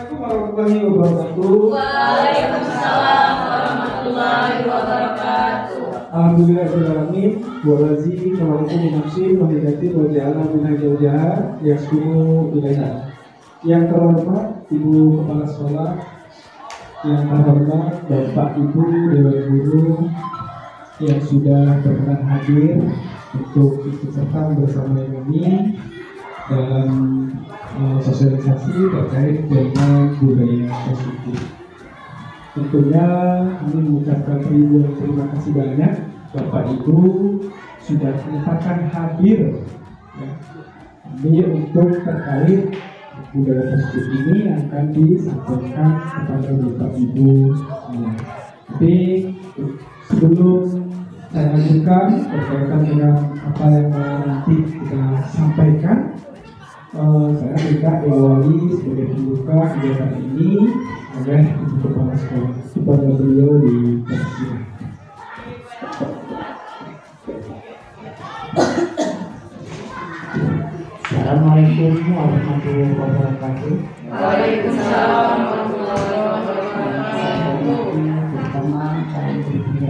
Assalamualaikum warahmatullahi wabarakatuh. Waalaikumsalam warahmatullahi wabarakatuh. Alhamdulillahirrahmanirrahim. Walazi kawalikum nafsi wahidati waja'ala minha jaujaha yaskunu ilaiha. Yang terhormat Ibu Kepala Sekolah, yang terhormat Bapak Ibu Dewan Guru yang sudah berkenan hadir untuk ikut serta bersama kami dalam sosialisasi terkait dengan budaya positif. Tentunya kami mengucapkan ribuan terima kasih banyak Bapak Ibu sudah menyempatkan hadir ya, ini untuk terkait budaya positif ini yang akan disampaikan kepada Bapak Ibu semua. Tapi sebelum saya lanjutkan berkaitan dengan apa yang nanti kita sampaikan, saya minta Wali sebagai pembuka kegiatan ini oleh Ibu Kepala Sekolah kepada beliau dipersilakan. Assalamualaikum warahmatullahi wabarakatuh. Waalaikumsalam warahmatullahi wabarakatuh. Bersama para ibu-ibu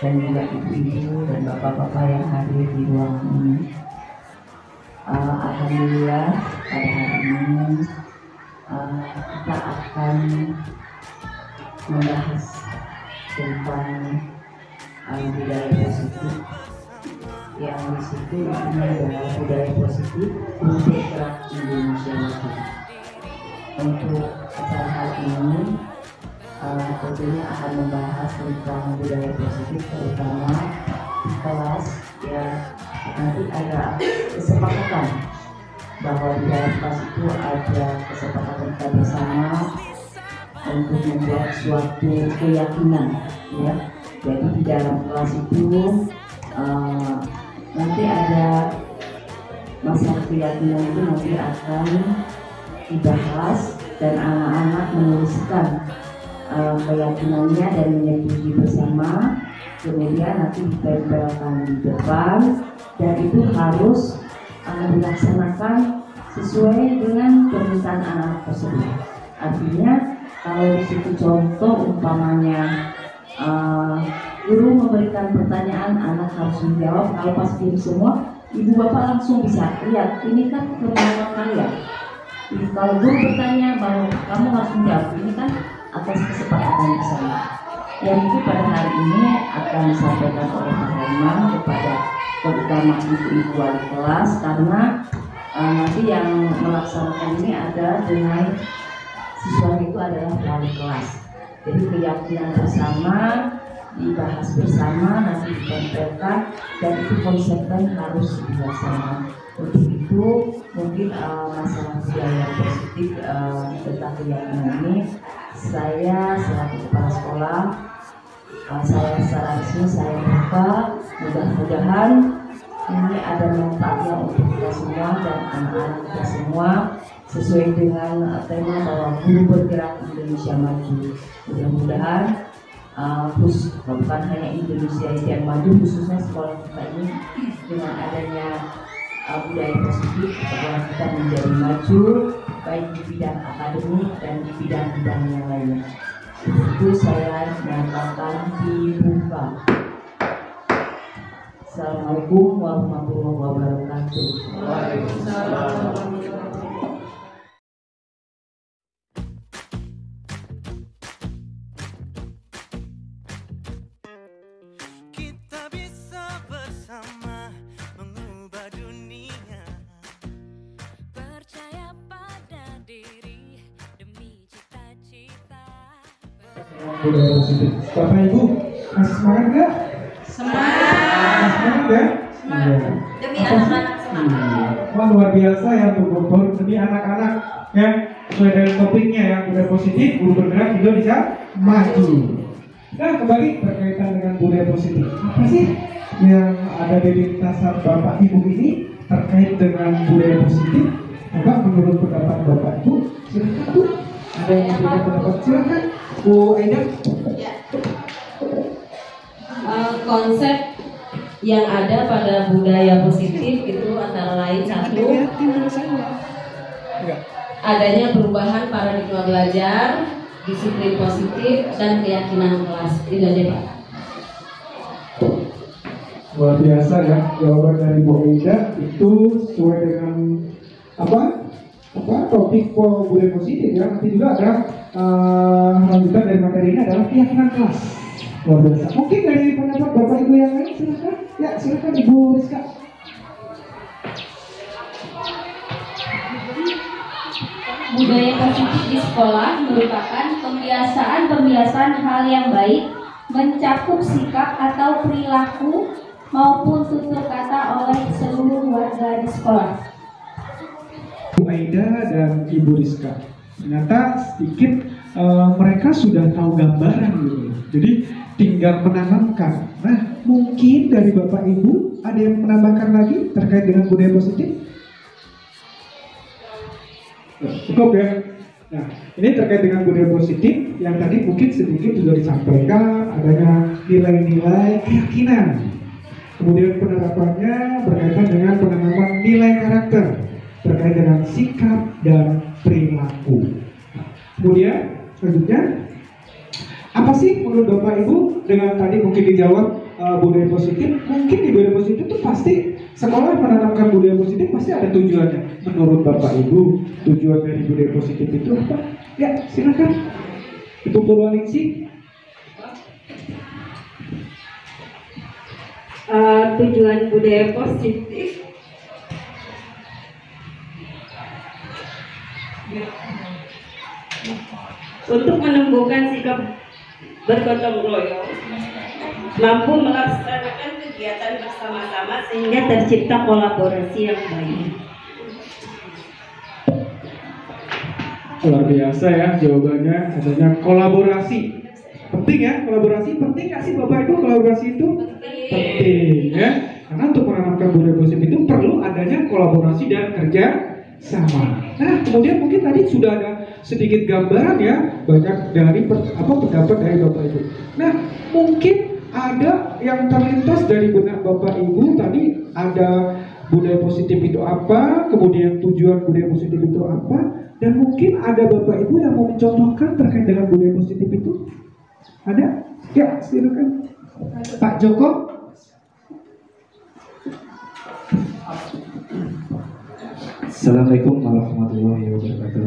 dan juga ibu-ibu dan bapak-bapak yang hadir di ruangan ini. Alhamdulillah pada hari ini kita akan membahas tentang budaya positif yang di situ isinya adalah budaya positif untuk gerak Indonesia Maju. Untuk acara hari ini tentunya akan membahas tentang budaya positif, terutama di kelas ya. Nanti ada kesepakatan bahwa di dalam kelas itu ada kesepakatan kita bersama untuk membuat suatu keyakinan ya. Jadi di dalam kelas itu nanti ada masalah keyakinan itu nanti akan dibahas dan anak-anak menuliskan keyakinannya dan menyetujui bersama, kemudian nanti ditempelkan di depan dan itu harus dilaksanakan sesuai dengan permintaan anak tersebut. Artinya kalau di situ contoh umpamanya guru memberikan pertanyaan, anak harus menjawab. Kalau pas kirim semua, ibu bapak langsung bisa lihat ini kan kewenangan kalian. Kalau guru bertanya bahwa kamu harus menjawab, ini kan atas kesepakatan bersama. Yang itu pada hari ini akan disampaikan oleh Pak Herman kepada terutama ibu-ibu wali kelas, karena nanti yang melaksanakan ini ada dengan siswa itu adalah wali kelas. Jadi keyakinan bersama dibahas bersama, nanti ditempelkan dan itu konsepnya harus dilaksanakan. Untuk itu mungkin masalah budaya positif tentang keyakinan ini saya selaku kepala sekolah saya secara resmi saya buka, mudah-mudahan ini ada manfaatnya untuk kita semua dan anak-anak kita semua sesuai dengan tema bahwa guru bergerak Indonesia Maju. Mudah-mudahan bukan hanya Indonesia yang maju, khususnya sekolah kita ini dengan adanya budaya positif sekolah kita menjadi maju baik di bidang akademik dan di bidang-bidang yang lainnya. Itu saya nyatakan dibuka. Assalamualaikum warahmatullahi wabarakatuh. Waalaikumsalam. Budaya positif. Bapak Ibu masih semangat nggak? Semangat. Semangat ya? Semangat. Demi anak-anak semangat. Wah luar biasa ya untuk Bogor demi anak-anak ya, sesuai dengan topiknya ya, budaya positif, guru bergerak Indonesia maju. Nah kembali berkaitan dengan budaya positif, apa sih yang ada di lintasan Bapak Ibu ini terkait dengan budaya positif? Coba menurut pendapat Bapak Ibu, silakan Bu. Ada yang berbeda pendapat, silakan Bu Aida. Ya. Konsep yang ada pada budaya positif itu antara lain satu adanya perubahan paradigma belajar, disiplin positif, dan keyakinan kelas. Itu aja Pak. Luar biasa ya, jawaban dari Bu Ida itu sesuai dengan apa topik budaya positif ya. Nanti juga ada lanjutan dari materi ini adalah keyakinan kelas. Luar biasa. Mungkin dari pendapat Bapak Ibu yang lain silakan. Ya silakan Ibu Rizka. Budaya positif di sekolah merupakan pembiasaan hal yang baik, mencakup sikap atau perilaku maupun tutur kata oleh seluruh warga di sekolah. Bu Aida dan Ibu Rizka, ternyata sedikit mereka sudah tahu gambaran gitu. Jadi tinggal menanamkan. Nah, mungkin dari Bapak Ibu ada yang menambahkan lagi terkait dengan budaya positif? Cukup ya. Nah, ini terkait dengan budaya positif yang tadi mungkin sedikit juga disampaikan adanya nilai-nilai keyakinan. Kemudian penerapannya berkaitan dengan penanaman nilai karakter terkait dengan sikap dan perilaku. Kemudian selanjutnya apa sih menurut Bapak Ibu dengan tadi mungkin dijawab budaya positif? Mungkin di budaya positif itu pasti sekolah menanamkan budaya positif pasti ada tujuannya. Menurut Bapak Ibu tujuan dari budaya positif itu apa? Ya silakan Ibu Purwaningsih. Tujuan budaya positif untuk menumbuhkan sikap bergotong royong, mampu melaksanakan kegiatan bersama-sama sehingga tercipta kolaborasi yang baik. Luar biasa ya jawabannya, adanya kolaborasi. Penting ya, kolaborasi penting nggak sih Bapak Ibu? Kolaborasi itu penting ya, karena untuk menanamkan budaya positif itu perlu adanya kolaborasi dan kerja sama. Nah, kemudian mungkin tadi sudah ada sedikit gambaran ya, banyak dari pendapat dari Bapak Ibu. Nah, mungkin ada yang terlintas dari benak Bapak Ibu tadi, ada budaya positif itu apa, kemudian tujuan budaya positif itu apa, dan mungkin ada Bapak Ibu yang mau mencontohkan terkait dengan budaya positif itu. Ada? Ya, silakan. Pak Joko. Assalamualaikum warahmatullahi wabarakatuh.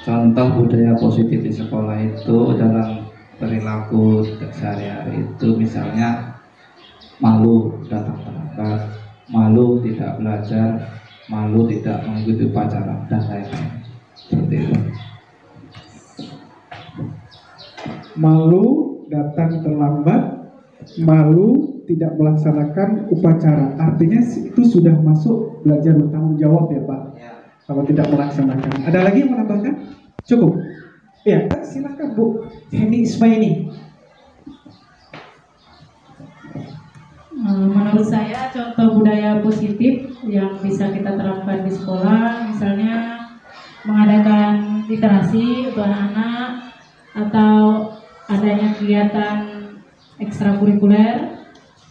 Contoh budaya positif di sekolah itu dalam perilaku sehari-hari itu misalnya malu datang terlambat, malu tidak belajar, malu tidak mengikuti upacara dan lain-lain. Seperti itu. Malu datang terlambat, malu tidak melaksanakan upacara. Artinya itu sudah masuk belajar bertanggung jawab ya Pak. Kalau tidak melaksanakan. Ada lagi yang menambahkan? Cukup. Ya, silakan Bu Heni Ismaili. Menurut saya contoh budaya positif yang bisa kita terapkan di sekolah, misalnya mengadakan literasi untuk anak-anak atau adanya kegiatan ekstrakurikuler,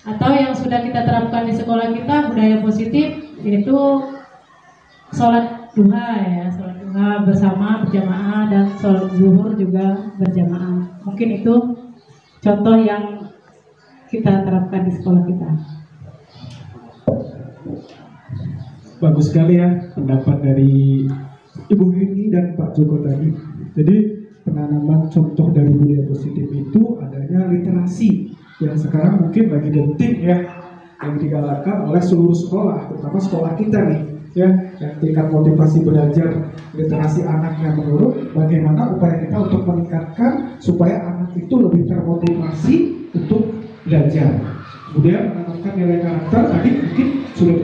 atau yang sudah kita terapkan di sekolah kita budaya positif yaitu sholat duha ya, sholat duha bersama berjamaah dan sholat zuhur juga berjamaah. Mungkin itu contoh yang kita terapkan di sekolah kita. Bagus sekali ya pendapat dari Ibu Heni dan Pak Joko tadi. Jadi penanaman contoh dari budaya positif itu adanya literasi yang sekarang mungkin lagi genting ya, yang digalakkan oleh seluruh sekolah, terutama sekolah kita nih ya, yang tingkat motivasi belajar literasi anaknya menurun. Bagaimana upaya kita untuk meningkatkan supaya anak itu lebih termotivasi untuk belajar. Kemudian menanamkan nilai karakter tadi mungkin sudah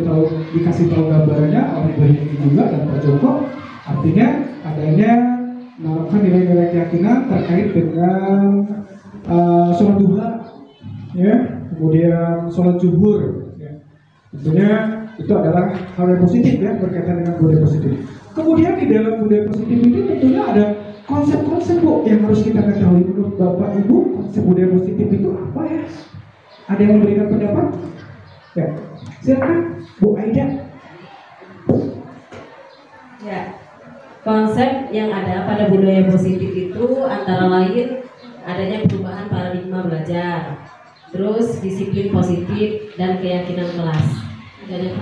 dikasih tahu gambarannya oleh Ibu Heni juga dan Pak Joko. Artinya adanya menanamkan nilai-nilai keyakinan terkait dengan sholat duha, ya, kemudian sholat zuhur. Ya. Tentunya itu adalah hal yang positif ya berkaitan dengan budaya positif. Kemudian di dalam budaya positif ini tentunya ada konsep-konsep Bu yang harus kita ketahui. Menurut Bapak Ibu konsep budaya positif itu apa ya? Ada yang memberikan pendapat? Ya, silakan Bu Aida. Ya, konsep yang ada pada budaya positif itu antara lain adanya perubahan paradigma belajar, terus disiplin positif dan keyakinan kelas. Jadi,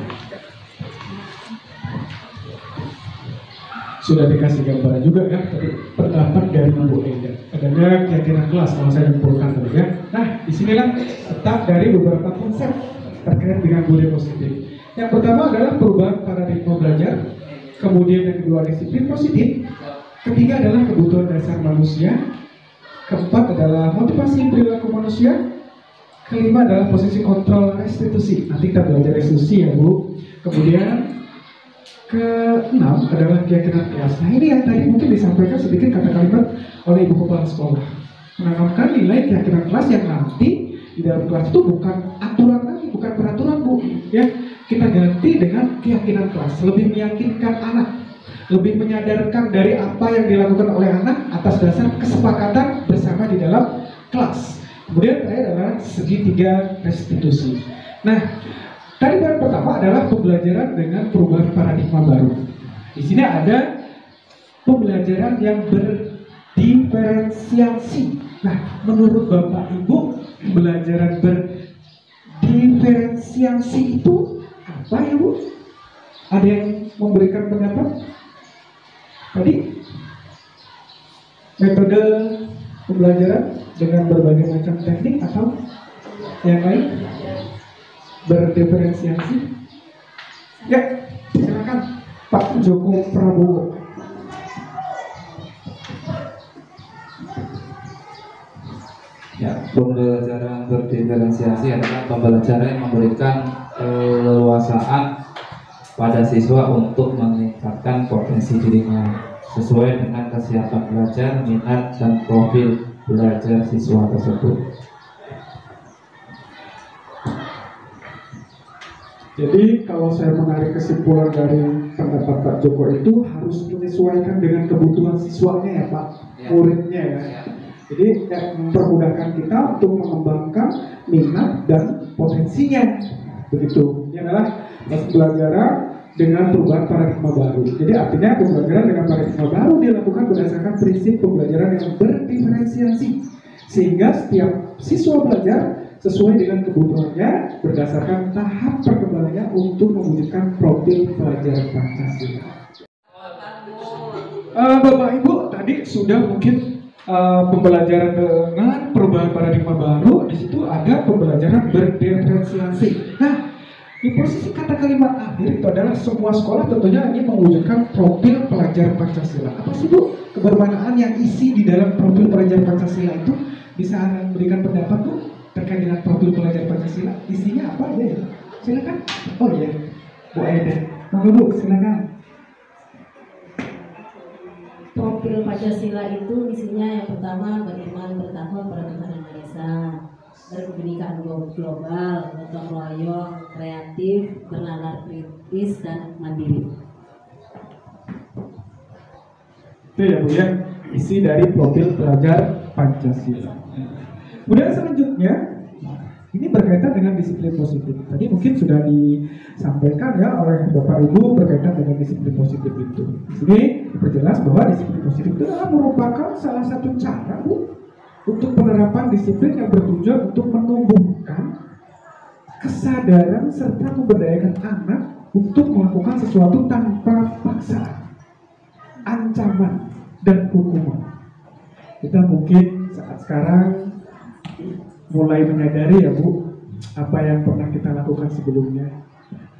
sudah dikasih gambaran juga ya tadi pendapat dari Bu Eda adanya keyakinan kelas kalau saya simpulkan tadi ya. Nah disinilah tetap dari beberapa konsep terkait dengan budaya positif. Yang pertama adalah perubahan paradigma belajar, kemudian yang kedua disiplin positif, ketiga adalah kebutuhan dasar manusia, keempat adalah motivasi perilaku manusia, kelima adalah posisi kontrol restitusi. Nanti kita belajar restitusi ya Bu. Kemudian keenam adalah keyakinan kelas. Nah ini yang tadi mungkin disampaikan sedikit kata kalimat oleh Ibu Kepala Sekolah, menanamkan nilai keyakinan kelas yang nanti di dalam kelas itu bukan aturan lagi, bukan peraturan Bu, ya kita ganti dengan keyakinan kelas, lebih meyakinkan anak, lebih menyadarkan dari apa yang dilakukan oleh anak atas dasar kesepakatan bersama di dalam kelas. Kemudian terakhir adalah segitiga restitusi. Nah tadi yang pertama adalah pembelajaran dengan perubahan paradigma baru. Di sini ada pembelajaran yang berdiferensiasi. Nah, menurut Bapak Ibu, pembelajaran berdiferensiasi itu apa ya Bu? Ada yang memberikan pendapat? Tadi metode pembelajaran dengan berbagai macam teknik atau yang lain? Berdiferensiasi. Ya, silakan Pak Joko Prabowo. Ya, pembelajaran berdiferensiasi adalah pembelajaran yang memberikan keleluasaan pada siswa untuk meningkatkan potensi dirinya sesuai dengan kesiapan belajar, minat, dan profil belajar siswa tersebut. Jadi kalau saya menarik kesimpulan dari pendapat Pak Joko itu harus menyesuaikan dengan kebutuhan siswanya ya Pak, muridnya ya. Jadi mempermudahkan kita untuk mengembangkan minat dan potensinya, begitu. Ini adalah pembelajaran dengan perubahan paradigma baru. Jadi artinya pembelajaran dengan paradigma baru dilakukan berdasarkan prinsip pembelajaran yang berdiferensiasi, sehingga setiap siswa belajar sesuai dengan kebutuhannya berdasarkan tahap perkembangannya untuk mewujudkan profil pelajar Pancasila. Bapak Ibu tadi sudah mungkin pembelajaran dengan perubahan paradigma baru. Di situ ada pembelajaran berdiferensiasi. Nah, di posisi kata kalimat akhir itu adalah semua sekolah tentunya ingin mewujudkan profil pelajar Pancasila. Apa sih Bu kebermanfaatan yang isi di dalam profil pelajar Pancasila itu? Bisa memberikan pendapat Bu terkait dengan profil pelajar Pancasila, isinya apa aja ya? Silakan. Oh iya, Bu Eda. Monggo Bu, silakan. profil Pancasila itu isinya yang pertama beriman bertakwa pada Tuhan Yang Maha Esa, berkebinekaan global, gotong royong, kreatif, bernalar kritis, dan mandiri. Itu ya Bu ya, isi dari profil pelajar Pancasila. Kemudian selanjutnya, ini berkaitan dengan disiplin positif. Tadi mungkin sudah disampaikan ya oleh Bapak Ibu berkaitan dengan disiplin positif itu. Di sini diperjelas bahwa disiplin positif itu adalah merupakan salah satu cara Bu untuk penerapan disiplin yang bertujuan untuk menumbuhkan kesadaran serta memberdayakan anak untuk melakukan sesuatu tanpa paksaan, ancaman, dan hukuman. Kita mungkin saat sekarang mulai menyadari ya Bu, apa yang pernah kita lakukan sebelumnya.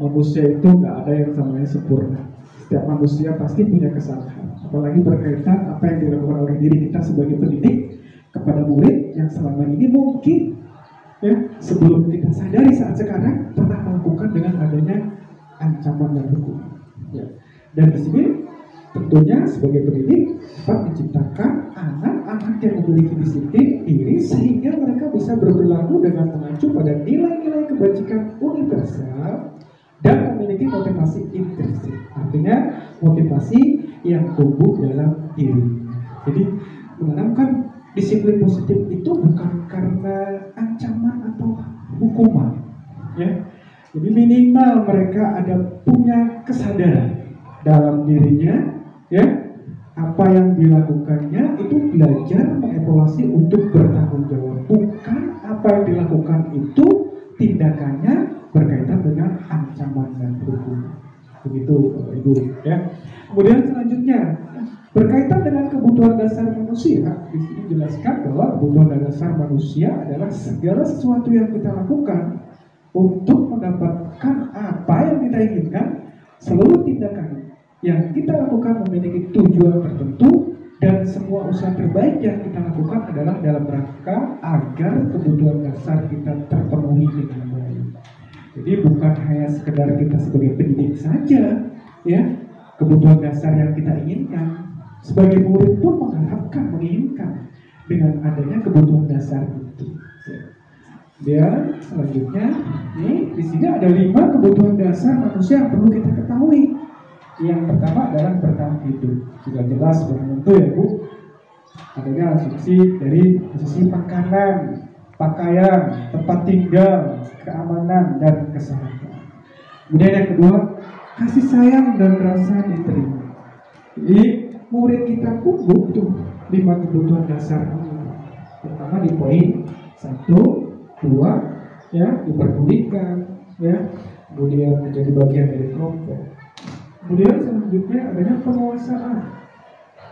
Manusia itu nggak ada yang namanya sempurna. Setiap manusia pasti punya kesalahan. Apalagi berkaitan apa yang dilakukan oleh diri kita sebagai pendidik kepada murid yang selama ini mungkin ya sebelum kita sadari saat sekarang pernah melakukan dengan adanya ancaman dan hukuman. Ya. Dan di sini tentunya sebagai pendidik dapat menciptakan anak-anak yang memiliki disiplin diri sehingga mereka bisa berperilaku dengan mengacu pada nilai-nilai kebajikan universal dan memiliki motivasi intrinsik. Artinya motivasi yang tumbuh dalam diri. Jadi menanamkan disiplin positif itu bukan karena ancaman atau hukuman, ya. Jadi minimal mereka ada punya kesadaran dalam dirinya, ya, apa yang dilakukannya itu belajar mengevaluasi untuk bertanggung jawab, bukan apa yang dilakukan itu tindakannya berkaitan dengan ancaman dan hukum. Begitu Bapak Ibu, ya. Kemudian selanjutnya berkaitan dengan kebutuhan dasar manusia, di sini dijelaskan bahwa kebutuhan dasar manusia adalah segala sesuatu yang kita lakukan untuk mendapatkan apa yang kita inginkan. Seluruh tindakan yang kita lakukan memiliki tujuan tertentu, dan semua usaha terbaik yang kita lakukan adalah dalam rangka agar kebutuhan dasar kita terpenuhi dengan baik. Jadi bukan hanya sekedar kita sebagai pendidik saja, ya, kebutuhan dasar yang kita inginkan. Sebagai murid pun mengharapkan, menginginkan dengan adanya kebutuhan dasar itu. Dan selanjutnya, di sini ada 5 kebutuhan dasar manusia yang perlu kita ketahui. Yang pertama adalah bertahan hidup. Sudah jelas tentu ya Bu. Adanya asumsi dari sisi makanan, pakaian, tempat tinggal, keamanan, dan kesehatan. Kemudian yang kedua, kasih sayang dan rasa diterima. Jadi murid kita pun butuh 5 kebutuhan dasar ini. Pertama di poin 1, 2, ya, diperdulikan, ya, kemudian menjadi bagian dari kelompok. Kemudian selanjutnya adanya penguasaan,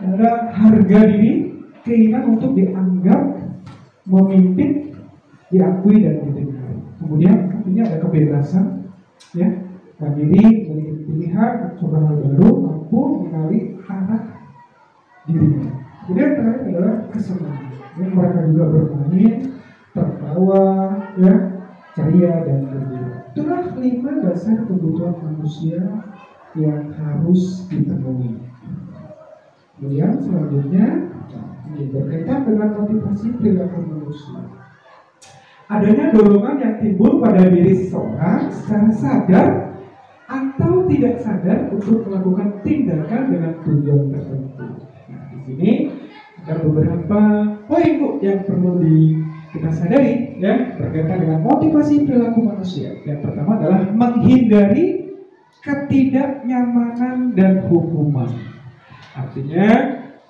ada harga diri, keinginan untuk dianggap, memimpin, diakui dan didengar. Kemudian artinya ada kebebasan, ya, mandiri, memiliki pilihan, mencoba hal baru, mampu mengenali arah dirinya. Kemudian terakhir adalah kesenangan, ya, mereka juga bermain, tertawa, ya, ceria dan gembira. Itulah 5 dasar kebutuhan manusia yang harus dipenuhi. Kemudian selanjutnya ini berkaitan dengan motivasi perilaku manusia. Adanya dorongan yang timbul pada diri seseorang secara sadar atau tidak sadar untuk melakukan tindakan dengan tujuan tertentu. Nah, di sini ada beberapa poin Bu yang perlu kita sadari, ya, berkaitan dengan motivasi perilaku manusia. Yang pertama adalah menghindari ketidaknyamanan dan hukuman. Artinya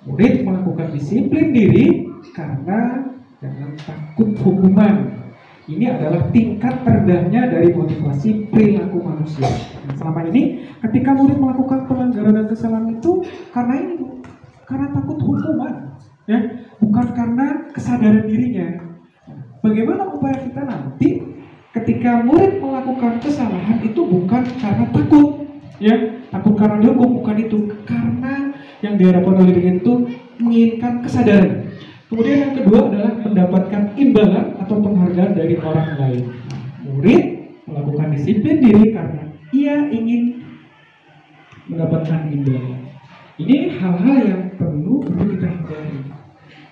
murid melakukan disiplin diri karena jangan takut hukuman. Ini adalah tingkat terendahnya dari motivasi perilaku manusia. Nah, selama ini ketika murid melakukan pelanggaran dan kesalahan itu karena ini, karena takut hukuman, ya, bukan karena kesadaran dirinya. Bagaimana upaya kita nanti ketika murid melakukan kesalahan itu bukan karena takut, ya, takut karena dihukum, bukan itu, karena yang diharapkan oleh diri itu menginginkan kesadaran. Kemudian yang kedua adalah mendapatkan imbalan atau penghargaan dari orang lain. Murid melakukan disiplin diri karena ia ingin mendapatkan imbalan. Ini hal-hal yang perlu kita hindari.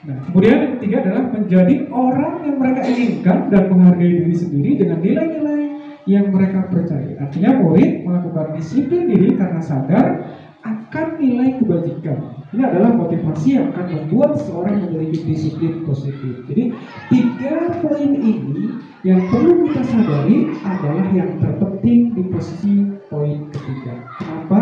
Nah, kemudian yang ketiga adalah menjadi orang yang mereka inginkan dan menghargai diri sendiri dengan nilai-nilai yang mereka percaya. Artinya murid melakukan disiplin diri karena sadar akan nilai kebajikan. Ini adalah motivasi yang akan membuat seorang memiliki disiplin positif. Jadi 3 poin ini yang perlu kita sadari adalah yang terpenting di posisi poin ketiga. Kenapa?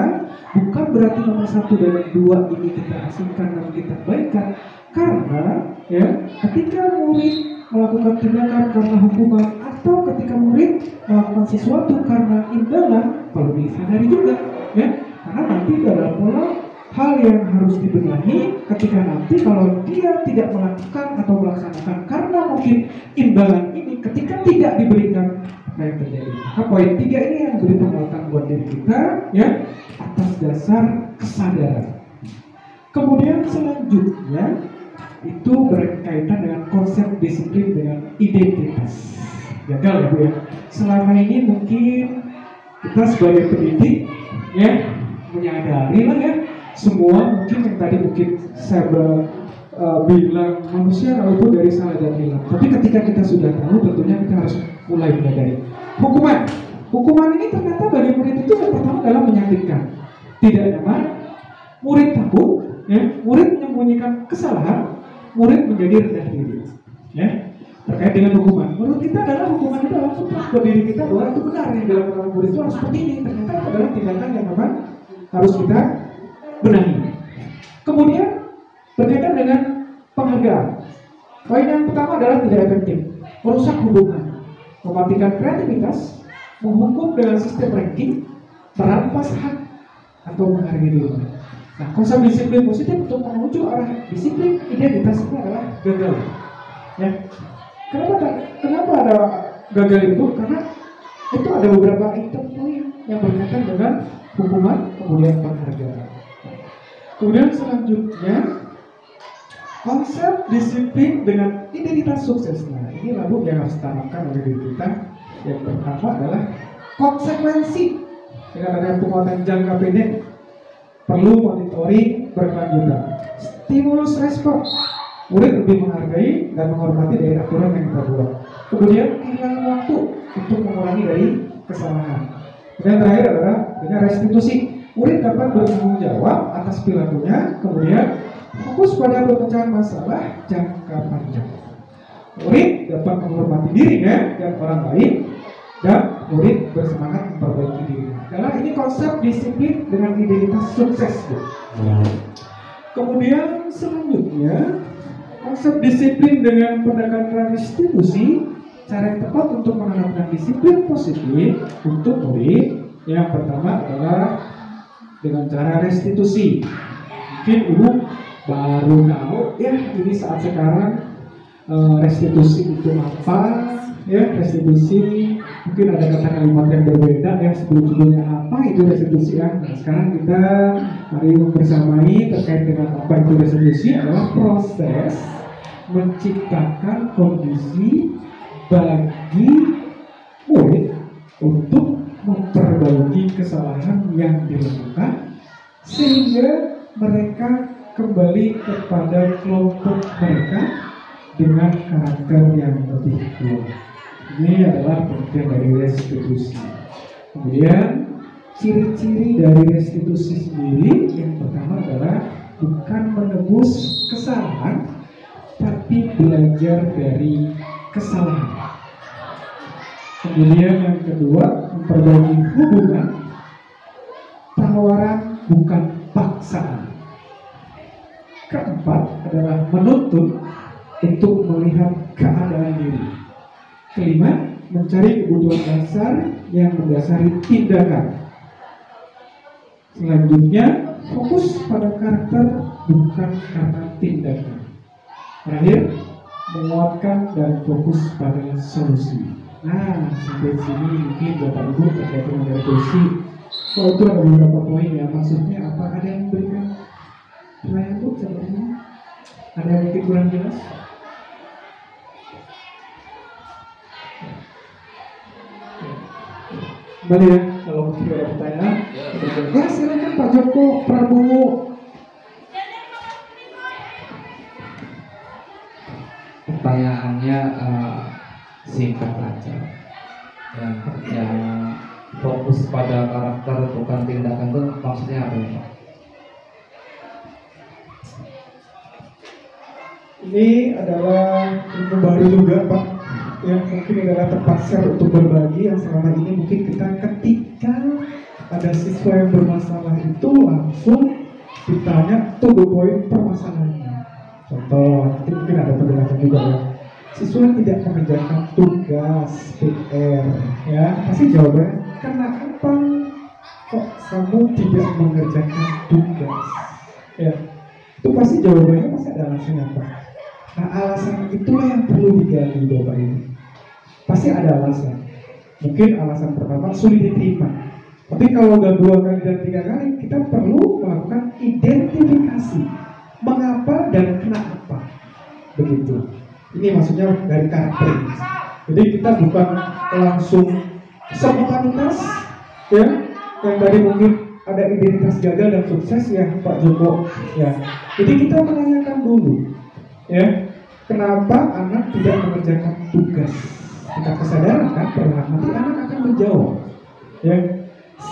Bukan berarti nomor 1 dan 2 ini kita asingkan dan kita baikkan. Karena, ya, ketika murid melakukan tindakan karena hukuman atau ketika murid melakukan sesuatu karena imbalan, perlu disadari juga, ya, karena nanti adalah pola hal yang harus dibenahi ketika nanti kalau dia tidak melakukan atau melaksanakan karena mungkin imbalan ini ketika tidak diberikan, apa yang terjadi. Maka poin 3 ini yang beri penguatan buat diri kita, ya, atas dasar kesadaran. Kemudian selanjutnya itu berkaitan dengan konsep disiplin dengan identitas. Gagal ya Bu ya. Selama ini mungkin kita sebagai pendidik, ya, menyadari lah, ya, semua mungkin yang tadi mungkin saya bilang manusia kalau itu dari salah dan hilang. Tapi ketika kita sudah tahu, tentunya kita harus mulai menyadari hukuman ini ternyata bagi murid itu yang pertama adalah menyakitkan, tidak nyaman, murid takut, ya, murid menyembunyikan kesalahan, murid menjadi rendah diri, ya, terkait dengan hukuman. Menurut kita adalah hukuman itu langsung buat diri kita bahwa itu benar yang dilakukan oleh murid itu harus seperti ini. Ternyata itu adalah tindakan yang memang harus kita benahi. Kemudian berkaitan dengan penghargaan. Poin yang pertama adalah tidak efektif, merusak hubungan, mematikan kreativitas, menghukum dengan sistem ranking, merampas hak atau menghargai diri. Nah, konsep disiplin positif untuk menuju arah disiplin identitas itu adalah gagal. Ya, kenapa ada gagal itu? Karena itu ada beberapa item poin yang berkaitan dengan hukuman, kemudian penghargaan. Kemudian selanjutnya konsep disiplin dengan identitas sukses. Nah, ini lalu yang harus ditanamkan oleh diri kita. Yang pertama adalah konsekuensi dengan adanya penguatan jangka pendek, perlu monitoring berkelanjutan, stimulus respon, murid lebih menghargai dan menghormati dari aturan yang kita buat. Kemudian kehilangan waktu untuk mengurangi dari kesalahan. Dan terakhir adalah dengan restitusi, murid dapat bertanggung jawab atas perilakunya, kemudian fokus pada pemecahan masalah jangka panjang. Murid dapat menghormati dirinya dan orang lain, dan murid bersemangat memperbaiki diri. Karena ini konsep disiplin dengan identitas sukses. Kemudian selanjutnya konsep disiplin dengan pendekatan restitusi. Cara yang tepat untuk menanamkan disiplin positif untuk murid yang pertama adalah dengan cara restitusi. Mungkin ibu baru tahu ya ini saat sekarang restitusi itu apa ya. Restitusi mungkin ada kata kalimat yang berbeda ya, sebelum-sebelumnya apa itu restitusi ya. Nah, sekarang kita mari membersamai terkait dengan apa itu restitusi adalah proses menciptakan kondisi bagi murid untuk memperbaiki kesalahan yang dilakukan sehingga mereka kembali kepada kelompok mereka dengan karakter yang lebih kuat. Ini adalah pengertian dari restitusi. Kemudian ciri-ciri dari restitusi sendiri yang pertama adalah bukan menebus kesalahan, tapi belajar dari kesalahan. Kemudian yang kedua, memperbaiki hubungan, tawaran bukan paksaan. Keempat adalah menuntut untuk melihat keadaan diri. Kelima, mencari kebutuhan dasar yang mendasari tindakan. Selanjutnya, fokus pada karakter bukan karena tindakan. Terakhir, menguatkan dan fokus pada solusi. Nah, sampai sini mungkin Bapak Ibu terkait dengan restitusi. Oh, itu ada beberapa poin ya. Maksudnya apa? Ada yang berikan pertanyaan Bu sepertinya? Ada yang mungkin kurang jelas? Kembali ya, kalau mungkin ada pertanyaan. Ya silakan Pak Joko Prabowo. Pertanyaannya singkat aja. Yang fokus pada karakter bukan tindakan itu maksudnya apa Pak? Ini adalah ilmu baru juga Pak, yang mungkin adalah tempat share untuk berbagi. Yang selama ini mungkin kita ketika ada siswa yang bermasalah itu langsung ditanya to the point permasalahannya. Contoh, nanti mungkin ada penjelasan juga ya. Siswa tidak mengerjakan tugas PR, ya pasti jawabannya kenapa kok kamu tidak mengerjakan tugas? Ya, itu pasti jawabannya pasti ada alasannya Pak. Nah alasan itulah yang perlu digali Bapak Ibu. Pasti ada alasan. Mungkin alasan pertama sulit diterima. Tapi kalau udah 2 kali dan 3 kali, kita perlu melakukan identifikasi mengapa dan kenapa begitu. Ini maksudnya dari karakter. Jadi kita bukan langsung spontanitas, ya. Yang tadi mungkin ada identitas gagal dan sukses ya Pak Joko. Ya. Jadi kita menanyakan dulu, ya, kenapa anak tidak mengerjakan tugas. Kita kesadaran kan, perlahan nanti anak akan menjawab, ya,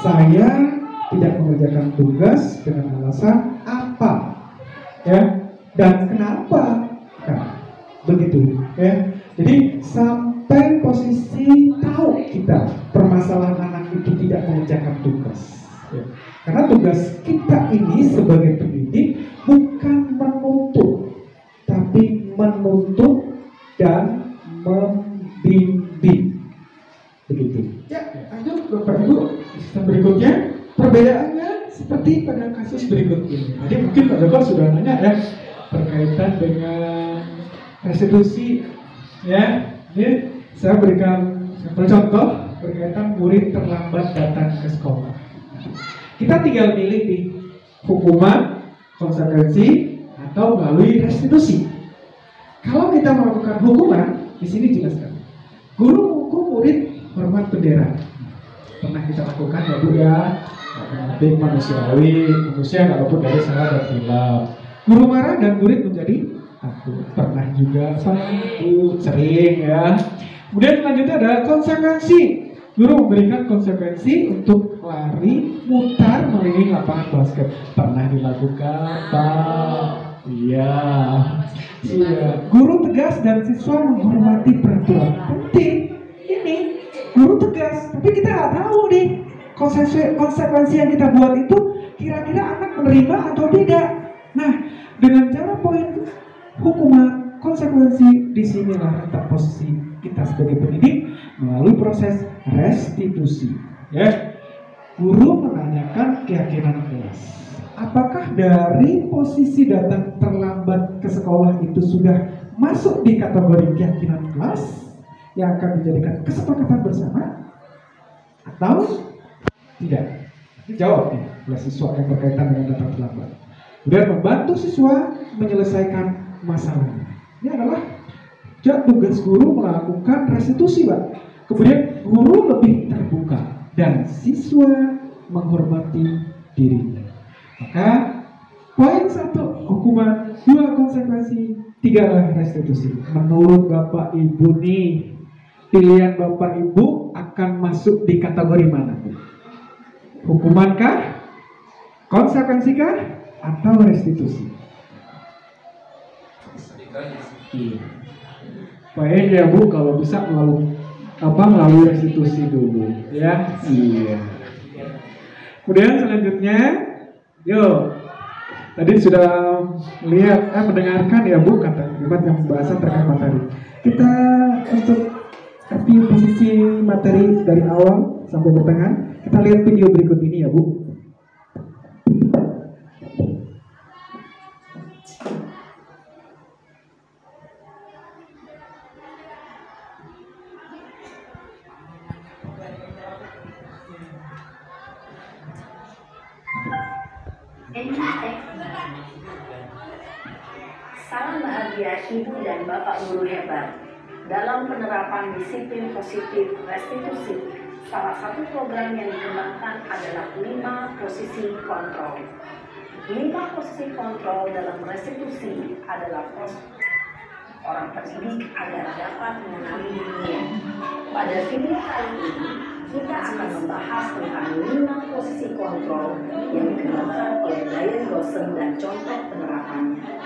saya tidak mengerjakan tugas dengan alasan apa, ya, dan kenapa, kan, begitu, ya. Jadi sampai posisi tahu kita permasalahan anak itu tidak mengerjakan tugas, ya. Karena tugas kita ini sebagai pendidik bukan menuntut, tapi menuntut dan membimbing. Begitu. Ya, lanjut Bapak Ibu, sistem berikutnya perbedaannya seperti pada kasus berikut ini. Jadi mungkin Pak Joko sudah nanya ya berkaitan dengan restitusi ya. Ini saya berikan sampel contoh berkaitan murid terlambat datang ke sekolah. Kita tinggal pilih nih hukuman, konsekuensi, atau melalui restitusi. Kalau kita melakukan hukuman, di sini jelaskan. Guru hukum murid hormat bendera. Pernah kita lakukan ya Bu ya. Tapi manusiawi, manusia walaupun dari salah dan hilaf. Guru marah dan murid menjadi takut. Pernah juga Pak Bu, sering ya. Kemudian selanjutnya ada konsekuensi. Guru memberikan konsekuensi untuk lari mutar mengelilingi lapangan basket. Pernah dilakukan Pak? Iya. Guru tegas dan siswa menghormati peraturan. Penting. Ini guru tegas, tapi kita nggak tahu nih konsekuensi yang kita buat itu kira-kira anak menerima atau tidak. Nah, dengan cara poin hukuman, konsekuensi, disinilah letak posisi kita sebagai pendidik melalui proses restitusi. Ya, guru menanyakan keyakinan kelas. Apakah dari posisi datang terlambat ke sekolah itu sudah masuk di kategori keyakinan kelas yang akan dijadikan kesepakatan bersama atau tidak? Dijawab nih oleh siswa yang berkaitan dengan datang terlambat. Kemudian membantu siswa menyelesaikan masalahnya. Ini adalah tugas guru melakukan restitusi, Pak. Kemudian guru lebih terbuka dan siswa menghormati dirinya. Maka poin 1 hukuman, 2 konsekuensi, 3 restitusi. Menurut Bapak Ibu nih, pilihan Bapak Ibu akan masuk di kategori mana? Hukumankah, konsekuensikah, atau restitusi? Iya. Poin ya Bu, kalau bisa melalui restitusi dulu, ya. Iya. Kemudian selanjutnya, yuk. Tadi sudah mendengarkan ya Bu kata kalimat yang pembahasan terkait materi. Kita untuk review posisi materi dari awal sampai pertengahan. Kita lihat video berikut ini ya Bu. Salam bahagia Ibu dan Bapak Guru hebat. Dalam penerapan disiplin positif restitusi, salah satu program yang dikembangkan adalah 5 posisi kontrol. 5 posisi kontrol dalam restitusi adalah orang pendidik agar dapat mengenali dunia. Pada video kali ini, kita akan membahas tentang 5 posisi kontrol yang dikembangkan oleh Diane Rosen dan contoh penerapannya.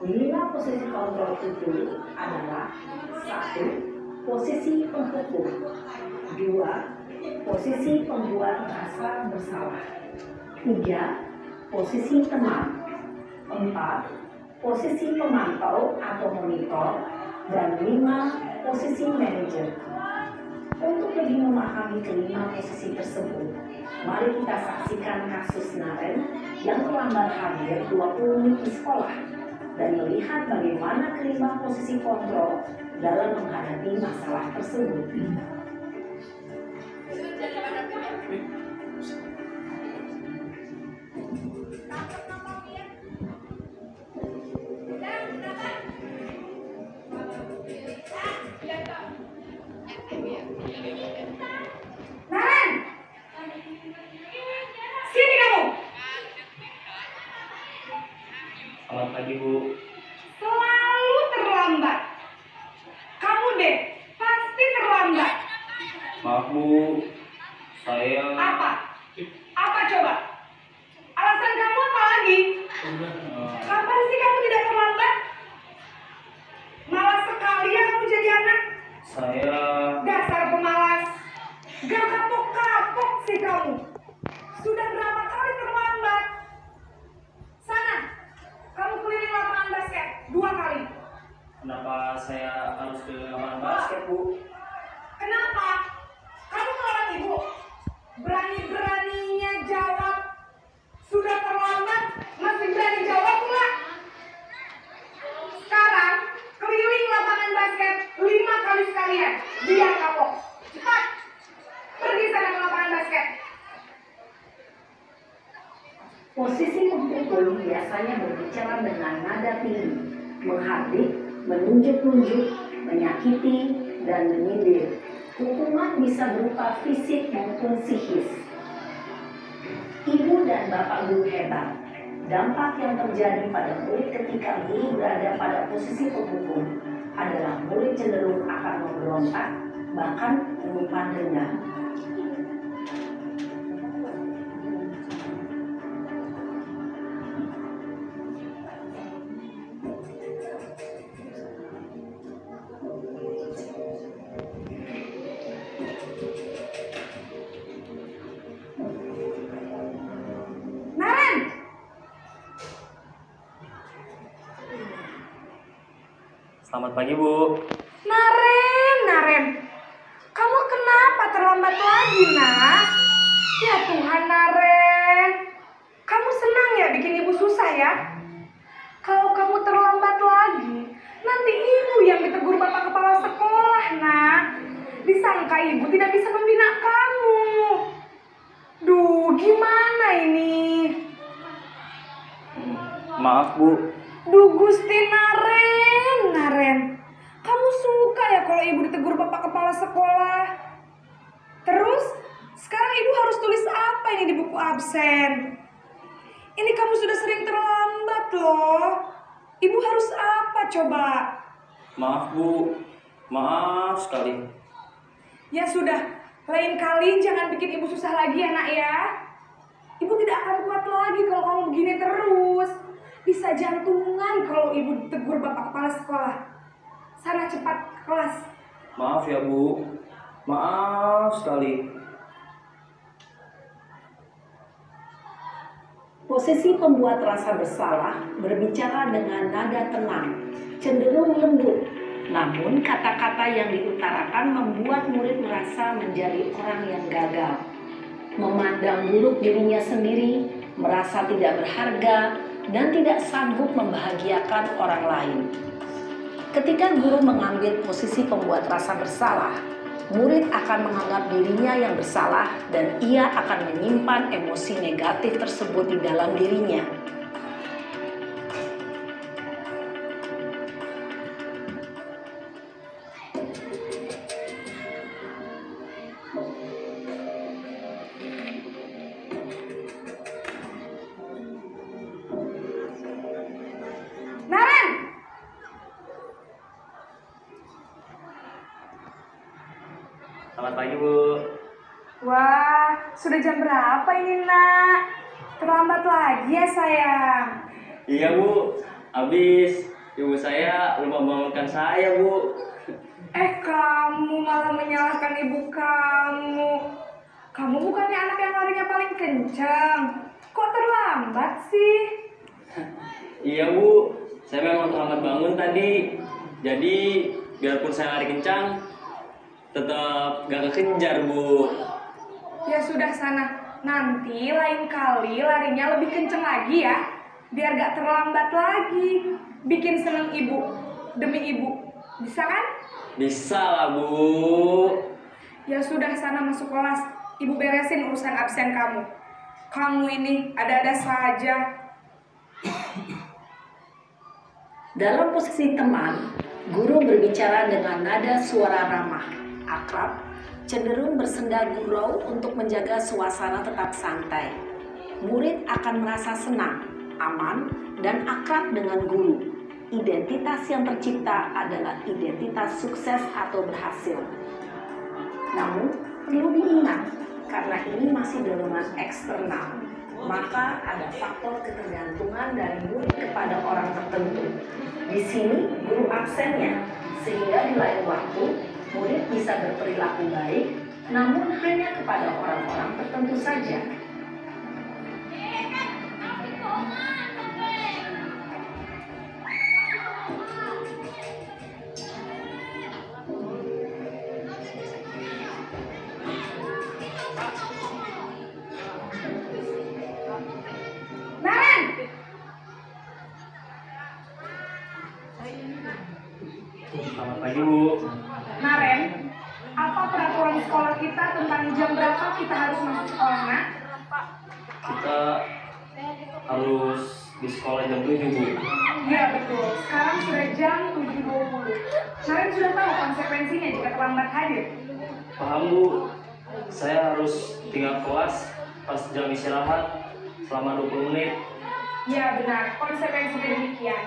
5 posisi kontrol itu adalah 1. Posisi penghukum, 2. Posisi pembuat merasa bersalah, 3. Posisi teman, 4. Posisi pemantau atau monitor, dan 5. Posisi manajer. Untuk lebih memahami kelima posisi tersebut, mari kita saksikan kasus Naren yang terlambat hadir 20 menit di sekolah dan melihat bagaimana kelima posisi kontrol dalam menghadapi masalah tersebut. Naren, sini kamu. Selamat pagi Bu. Selalu terlambat. Kamu deh, pasti terlambat. Maaf Bu, saya. Apa? Apa coba? Alasan kamu apa lagi? Kapan sih kamu tidak terlambat? Malah sekali ya kamu jadi Saya Dasar pemalas. Gak kapok-kapok sih kamu. Sudah berapa kali terlambat? Sana, kamu keliling lapangan basket 2 kali. kenapa saya harus ke lapangan basket, Bu? Kenapa? Kamu melawan ibu. Berani-beraninya jawab. Sudah terlambat, masih berani jawab pula. Sekarang, keliling lapangan basket 5 kali sekalian. Biar kapok. Cepat. Pergi sana ke lapangan basket. Posisi pemukul biasanya berbicara dengan nada tinggi, menghardik, menunjuk-nunjuk, menyakiti, dan menyindir. Hukuman bisa berupa fisik maupun psikis. Ibu dan bapak guru hebat. Dampak yang terjadi pada murid ketika guru berada pada posisi pemukul adalah murid cenderung akan memberontak, bahkan menyimpan dendam. Naren! Selamat pagi, Bu. Naren. Kamu kenapa terlambat lagi, nak? Ya Tuhan, Naren. Kamu senang ya bikin ibu susah ya? Kalau kamu terlambat lagi, nanti ibu yang ditegur bapak kepala sekolah, nak. Disangka ibu tidak bisa membina kamu. Duh, gimana ini? Maaf, Bu. Duh, Gusti Naren. Kamu suka ya kalau ibu ditegur bapak kepala sekolah? Terus, sekarang ibu harus tulis apa ini di buku absen? Ini kamu sudah sering terlambat loh. Ibu harus apa coba? Maaf, Bu. Maaf sekali. Ya sudah, lain kali jangan bikin ibu susah lagi ya, nak ya. Ibu tidak akan kuat lagi kalau kamu begini terus. Bisa jantungan kalau ibu ditegur bapak kepala sekolah. Sana cepat ke kelas. Maaf ya, Bu. Maaf sekali. Posisi pembuat rasa bersalah berbicara dengan nada tenang, cenderung lembut. Namun kata-kata yang diutarakan membuat murid merasa menjadi orang yang gagal. Memandang buruk dirinya sendiri, merasa tidak berharga, dan tidak sanggup membahagiakan orang lain. Ketika guru mengambil posisi pembuat rasa bersalah, murid akan menganggap dirinya yang bersalah dan ia akan menyimpan emosi negatif tersebut di dalam dirinya. Naren! Selamat pagi, Bu. Wah, sudah jam berapa ini, nak? Terlambat lagi ya, sayang. Iya, Bu. Habis ibu saya lupa membangunkan saya, Bu. Kamu malah menyalahkan ibu kamu. Kamu bukannya anak yang larinya paling kencang. Kok terlambat sih? Iya, Bu. Saya memang terlambat bangun tadi. Jadi, biarpun saya lari kencang, tetap gak kekejar, Bu. Ya sudah sana. Nanti lain kali larinya lebih kenceng lagi ya. Biar gak terlambat lagi. Bikin seneng ibu. Demi ibu. Bisa kan? Bisa lah, Bu. Ya sudah sana masuk kelas. Ibu beresin urusan absen kamu. Kamu ini ada-ada saja. Dalam posisi teman, guru berbicara dengan nada suara ramah, akrab, cenderung bersenda gurau untuk menjaga suasana tetap santai. Murid akan merasa senang, aman, dan akrab dengan guru. Identitas yang tercipta adalah identitas sukses atau berhasil. Namun, perlu diingat, karena ini masih dorongan eksternal, maka ada faktor ketergantungan dari murid kepada orang tertentu. Di sini, guru absennya, sehingga di lain waktu, Murid bisa berperilaku baik, namun hanya kepada orang-orang tertentu saja. Naren, Selamat pagi Bu. Naren, apa peraturan sekolah kita tentang jam berapa kita harus masuk sekolah, nak? Kita harus di sekolah jam 7 Bu. Iya betul, sekarang sudah jam 7.20. Naren sudah tahu konsekuensinya jika terlambat hadir. Paham Bu. Saya harus tinggal kelas pas jam istirahat selama 20 menit. Ya benar, konsekuensinya demikian.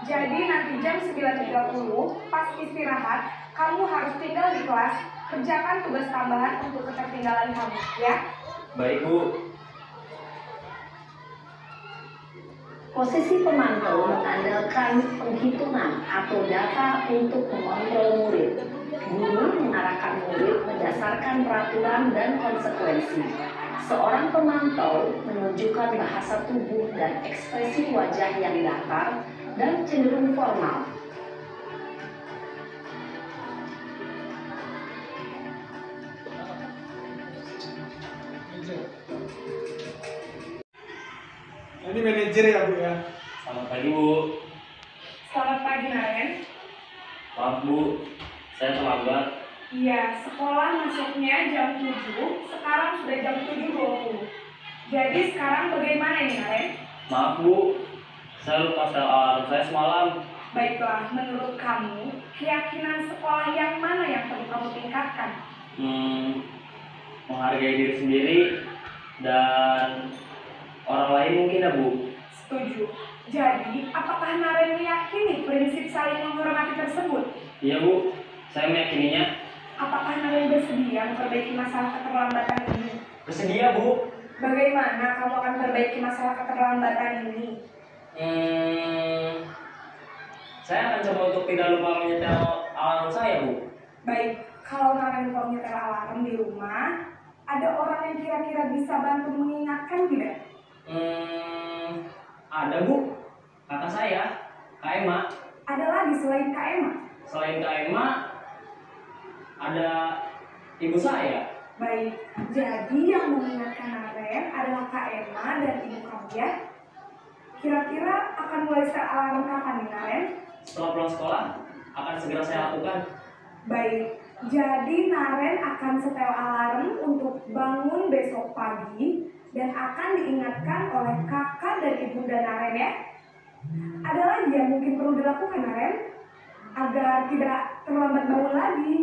Jadi nanti jam 9.30 pas istirahat, kamu harus tinggal di kelas, kerjakan tugas tambahan untuk ketertinggalan kamu, ya? Baik Bu. Posisi pemantau mengandalkan penghitungan atau data untuk mengontrol murid. Guru mengarahkan murid berdasarkan peraturan dan konsekuensi. Seorang pemantau menunjukkan bahasa tubuh dan ekspresi wajah yang datar dan cenderung formal. Ini manajer ya Bu ya. Selamat pagi Bu. Selamat pagi, Naren. Maaf Bu, saya terlambat. Iya, sekolah masuknya jam 7, sekarang sudah jam 7.20. Jadi sekarang bagaimana ini, Naren? Maaf Bu, saya lupa setel alarm saya semalam. Baiklah, menurut kamu, keyakinan sekolah yang mana yang perlu kamu tingkatkan? Menghargai diri sendiri dan orang lain mungkin ya Bu. Setuju. Jadi, apakah Naren meyakini prinsip saling menghormati tersebut? Iya Bu, saya meyakininya. Apakah Naren bersedia memperbaiki masalah keterlambatan ini? Bersedia Bu. Bagaimana kamu akan memperbaiki masalah keterlambatan ini? Saya akan coba untuk tidak lupa menyetel alarm saya Bu. Baik, kalau Naren lupa menyetel alarm di rumah, ada orang yang kira-kira bisa bantu mengingatkan tidak? Ada Bu, kakak saya, Kak Emma. Ada lagi selain Kak Emma? Selain Kak Emma, ada ibu saya. Baik, jadi yang mengingatkan Naren adalah Kak Emma dan ibu kamu ya? Kira-kira akan mulai setel alarm kapan nih Naren? Setelah pulang sekolah, akan segera saya lakukan. Baik, jadi Naren akan setel alarm untuk bangun besok pagi dan akan diingatkan oleh kakak dan ibunda Naren ya. Ada lagi yang mungkin perlu dilakukan Naren agar tidak terlambat bangun lagi?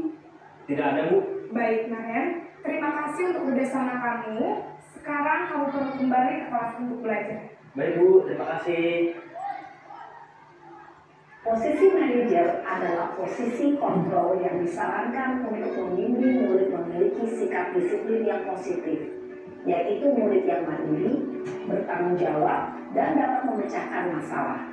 Tidak ada Bu. Baik Naren, terima kasih untuk kerjasama kamu. Sekarang kamu perlu kembali ke kelas untuk belajar. Baik Bu, terima kasih. Posisi manajer adalah posisi kontrol yang disarankan untuk membimbing murid memiliki sikap disiplin yang positif, yaitu murid yang mandiri, bertanggung jawab, dan dapat memecahkan masalah.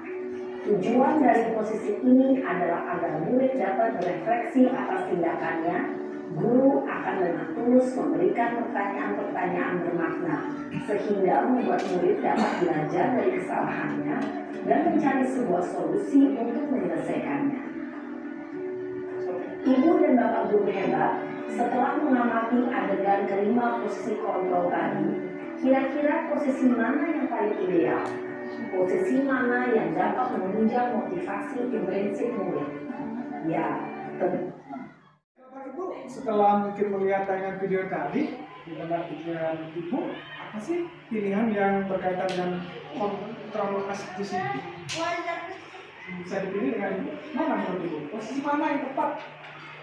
Tujuan dari posisi ini adalah agar murid dapat berefleksi atas tindakannya. Guru akan dengan tulus memberikan pertanyaan-pertanyaan bermakna, sehingga membuat murid dapat belajar dari kesalahannya dan mencari sebuah solusi untuk menyelesaikannya. Ibu dan bapak guru hebat, setelah mengamati adegan kelima posisi kontrol tadi, kira-kira posisi mana yang paling ideal? Posisi mana yang dapat menunjang motivasi intrinsik murid? Ya, tentu. Bapak Ibu, setelah mungkin melihat tayangan video tadi, di benak pikiran Ibu, apa sih pilihan yang berkaitan dengan kontrol konstitusi? Bisa dipilih dengan mana menurut Ibu? Posisi mana yang tepat?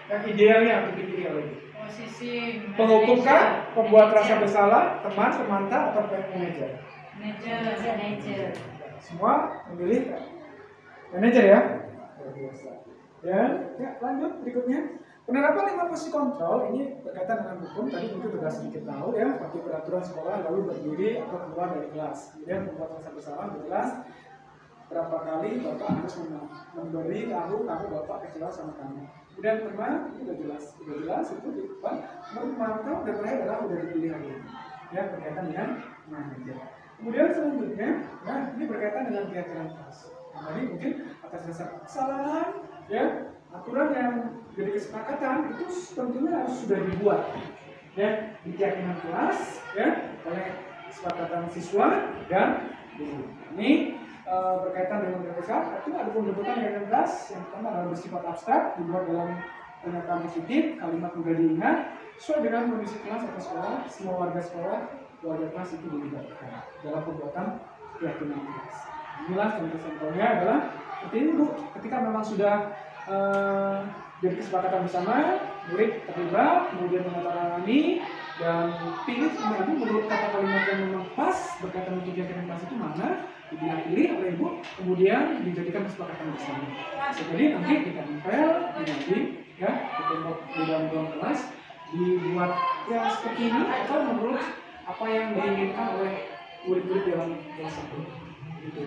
Yang idealnya untuk dipilih oleh Ibu? Posisi Penghukum kah? Pembuat rasa bersalah? Teman, semanta, atau manajer? manajer. Semua memilih manajer ya? Luar biasa. Ya, lanjut berikutnya. Penerapan 5 posisi kontrol ini berkaitan dengan hukum. Tadi mungkin sudah sedikit tahu ya, seperti peraturan sekolah lalu berdiri atau keluar dari kelas. Kemudian membuat rasa bersalah berkelas. Berapa kali Bapak harus memberi tahu kamu Bapak kecewa sama kamu. Kemudian teman, itu udah jelas itu di depan. Maka udah terakhir adalah udah dipilih hari ini. Ya, berkaitan dengan manajer. Kemudian selanjutnya, nah ini berkaitan dengan keyakinan kelas. Nah, tadi mungkin atas dasar kesalahan, ya aturan yang jadi kesepakatan itu tentunya harus sudah dibuat, ya di keyakinan kelas, ya oleh kesepakatan siswa dan guru. Ini berkaitan dengan kebiasaan, itu ada pembentukan keyakinan kelas yang pertama adalah bersifat abstrak, dibuat dalam pernyataan positif, kalimat mudah diingat, sesuai dengan kondisi kelas atau sekolah, semua warga sekolah, warga kelas itu dilibatkan dalam pembuatan keyakinan kelas. Inilah contoh-contohnya adalah seperti ini Bu, ketika memang sudah jadi kesepakatan bersama, murid terlibat, kemudian menandatangani dan pilih sama ibu menurut kata kalimat yang memang pas berkaitan untuk keyakinan kelas itu mana, dipilih oleh ibu, kemudian dijadikan kesepakatan bersama. Jadi nanti kita tempel di ya di tembok di dalam ruang kelas, dibuat ya seperti ini atau menurut apa yang diinginkan oleh murid-murid dalam kelas itu. Gitu.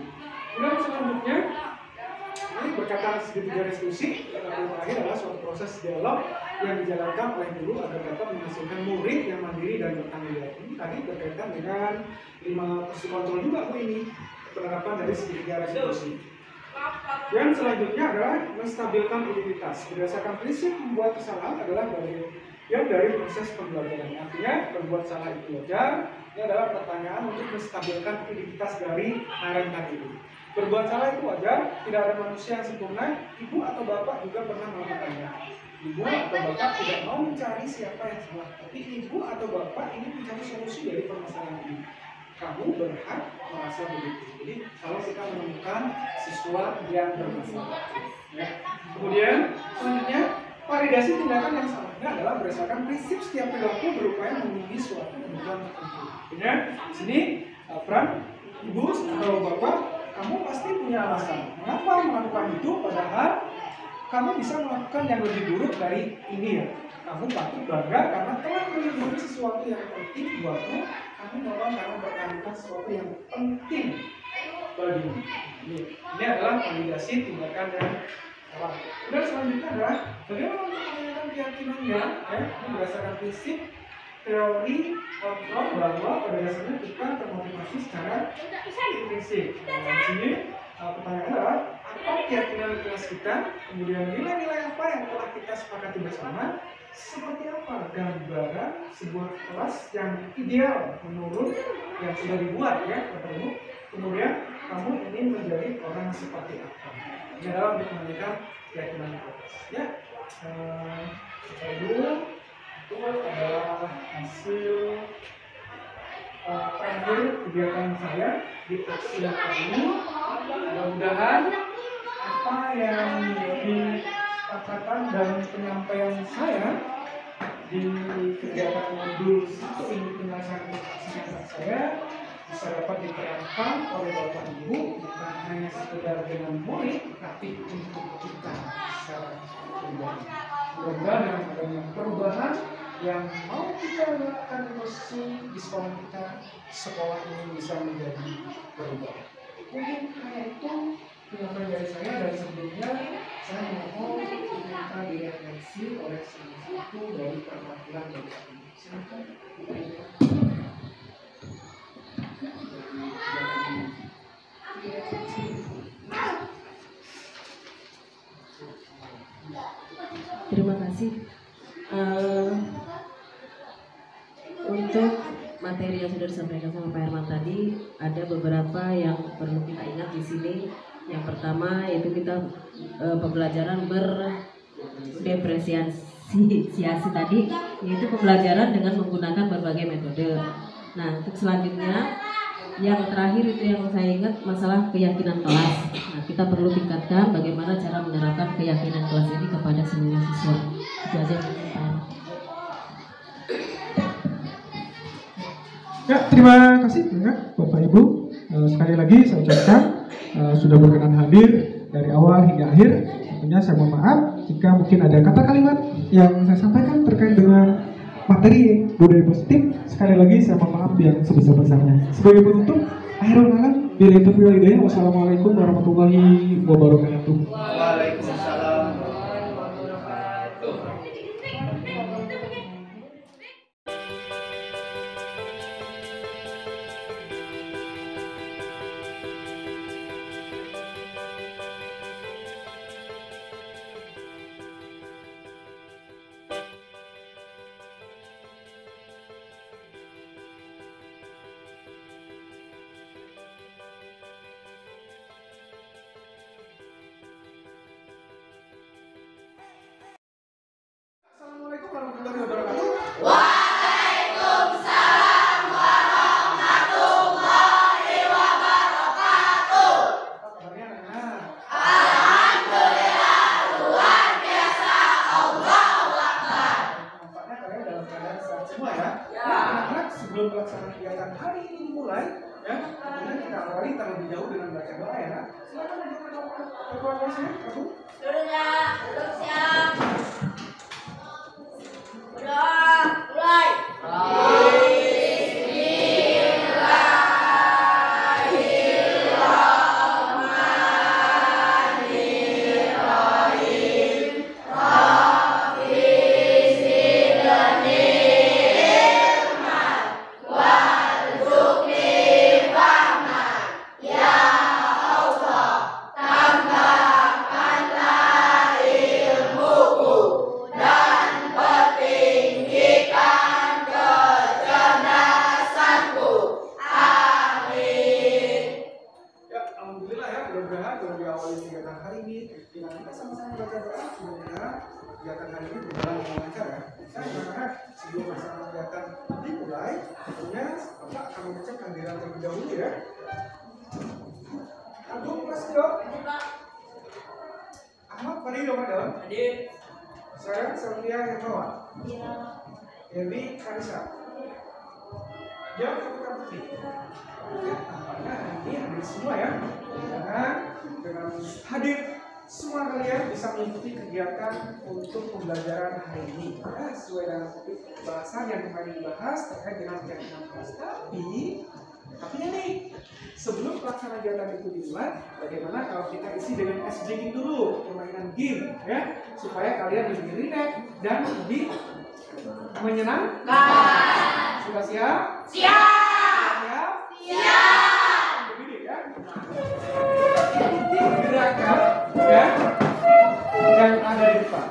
Kemudian selanjutnya ini berkaitan segitiga resolusi, yang terakhir adalah suatu proses dialog yang dijalankan oleh guru agar dapat menghasilkan murid yang mandiri dan bertanggung jawab. Ini tadi berkaitan dengan 5 posisi kontrol juga Bu ini, penerapan dari segitiga resolusi. Dan selanjutnya adalah menstabilkan identitas. Berdasarkan prinsip membuat kesalahan adalah bagian dari proses pembelajaran. Artinya berbuat salah itu wajar. Ini adalah pertanyaan untuk menstabilkan identitas dari Naren tadi. Berbuat salah itu wajar, tidak ada manusia yang sempurna. Ibu atau bapak juga pernah melakukannya. Ibu atau bapak tidak mau mencari siapa yang salah, tapi ibu atau bapak ingin mencari solusi dari permasalahan ini. Kamu berhak merasa begitu. Jadi kalau kita menemukan siswa yang bermasalah, ya. Kemudian selanjutnya validasi tindakan yang salahnya adalah berdasarkan prinsip setiap perilaku berupaya memenuhi suatu kebutuhan tertentu. Ya, di sini Fran, ibu atau bapak, kamu pasti punya alasan mengapa melakukan itu, padahal kamu bisa melakukan yang lebih buruk dari ini ya. Kamu patut bangga karena telah melindungi sesuatu yang penting buatmu. Kamu nolong karena mempertahankan sesuatu yang penting bagimu. Ini adalah validasi tindakan yang salah. Dan selanjutnya adalah bagaimana untuk menentukan keyakinannya, ya, berdasarkan prinsip teori kontrol bahwa pada dasarnya kita termotivasi secara prinsip. Nah, di sini pertanyaannya adalah apa keyakinan kelas kita, kemudian nilai-nilai apa yang telah kita sepakati bersama, seperti apa gambaran sebuah kelas yang ideal menurut yang sudah dibuat ya Bapak Ibu. Kemudian kamu ingin menjadi orang seperti apa? Ini adalah untuk menentukan keyakinan kelas. Ya, Bapak Ibu, itu adalah hasil terakhir kegiatan saya di persidangan kali ini. Mudah-mudahan apa yang menjadi kesepakatan dan penyampaian saya di kegiatan modul 1 ini penyelesaian singkat saya bisa dapat diterapkan oleh Bapak Ibu bukan hanya sekedar dengan murid tapi untuk kita secara pribadi. Mudah-mudahan dengan adanya perubahan yang mau kita lakukan di sekolah kita, sekolah ini bisa menjadi berubah. Mungkin hanya itu penyampaian dari saya, dan sebelumnya saya mohon diminta direfleksi oleh salah satu dari perwakilan dari ini. Silakan. Terima kasih. Untuk materi yang sudah disampaikan sama Pak Herman tadi, ada beberapa yang perlu kita ingat di sini. Yang pertama yaitu kita pembelajaran berdepresiasi tadi, yaitu pembelajaran dengan menggunakan berbagai metode. Nah, untuk selanjutnya yang terakhir itu yang saya ingat masalah keyakinan kelas. Nah, kita perlu tingkatkan bagaimana cara menerapkan keyakinan kelas ini kepada semua siswa. Itu aja yang saya. Ya, terima kasih banyak Bapak Ibu. Sekali lagi saya ucapkan sudah berkenan hadir dari awal hingga akhir. Tentunya saya mohon maaf jika mungkin ada kata kalimat yang saya sampaikan terkait dengan materi budaya positif. Sekali lagi saya mohon maaf yang sebesar-besarnya. Sebagai penutup, akhirul kalam, bila itu hidayah. Wassalamualaikum warahmatullahi wabarakatuh. Waalaikumsalam warahmatullahi wabarakatuh. semua ya. Anak-anak sebelum pelaksanaan kegiatan hari ini dimulai, ya, kemudian kita awali terlebih jauh dengan baca doa ya. Silakan ajukan doa saya, Aku. Duduk siap. Berdoa, mulai. Kegiatan hari ini berjalan dengan lancar ya. Saya berharap sebelum melaksanakan kegiatan dimulai, tentunya Bapak akan mengecek kehadiran terlebih dahulu ya. Agung, Mas Tio. Ahmad, Fadi, Ramadan. Hadir. Saya Satria Hermawan. Iya. Dewi Karisa. Jam Kapten Putri. Oke, tampaknya hari ini hadir semua ya. Dan dengan hadir semua kalian bisa mengikuti kegiatan untuk pembelajaran hari ini. Nah, sesuai dengan topik bahasan yang kemarin dibahas terkait dengan kegiatan kelas. Tapi nih, sebelum pelaksanaan kegiatan itu dimulai, bagaimana kalau kita isi dengan ice breaking dulu, permainan game, ya, supaya kalian lebih rileks dan lebih menyenangkan. Sudah siap? Siap. Siap? Siap. Begini ya. Ikuti gerakan ya yang ada di depan.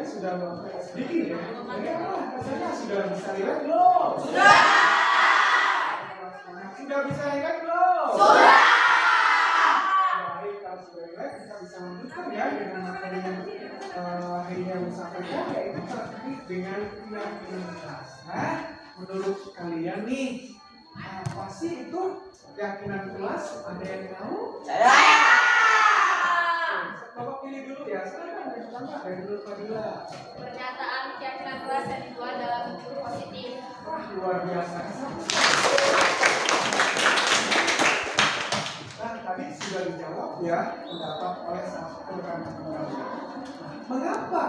Sudah melakukan sedikit ya? Rasanya sudah bisa lihat belum? Sudah! Sudah bisa lihat belum? Sudah! Baik, kalau sudah lihat kita bisa lanjutkan ya dengan materi yang hari yang disampaikan, yaitu terkait dengan keyakinan kelas. Nah, menurut kalian nih, apa sih itu keyakinan kelas? Ada yang tahu? Saya! Bapak pilih dulu ya, sekarang yang pertama dari Nur Fadila. Pernyataan keyakinan kelas yang dibuat dalam bentuk positif. Wah, luar biasa. Nah, tadi sudah dijawab ya, pendapat oleh satu rekan teman. Mengapa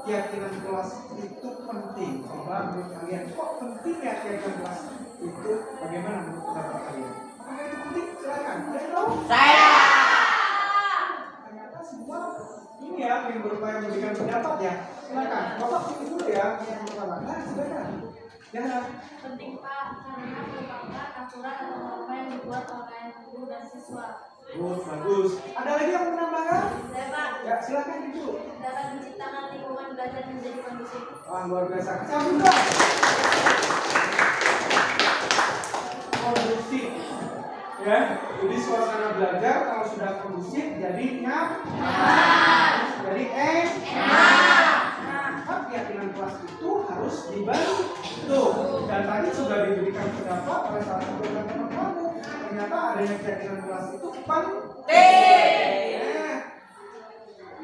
keyakinan kelas itu penting? Coba menurut kalian, kok penting ya keyakinan kelas itu? Bagaimana menurut pendapat kalian? Apakah itu penting? Silakan. Saya. Semua ini ya yang berupaya memberikan pendapat ya. Silakan. Bapak pilih dulu ya yang pertama. Nah, silakan. Ya. Penting Pak, karena merupakan aturan atau norma yang dibuat oleh guru dan siswa. Bagus. Ada lagi yang mau menambahkan? Saya Pak. Ya, silakan ibu. Dapat menciptakan lingkungan belajar menjadi kondusif. Wah, luar biasa. Sambut dong. Kondusif. Ya, jadi suasana belajar kalau sudah kondusif jadi nyaman. Jadi enak. Keyakinan kelas itu harus dibantu. Dan tadi sudah diberikan pendapat oleh salah satu teman kamu. Ternyata adanya keyakinan kelas itu penting.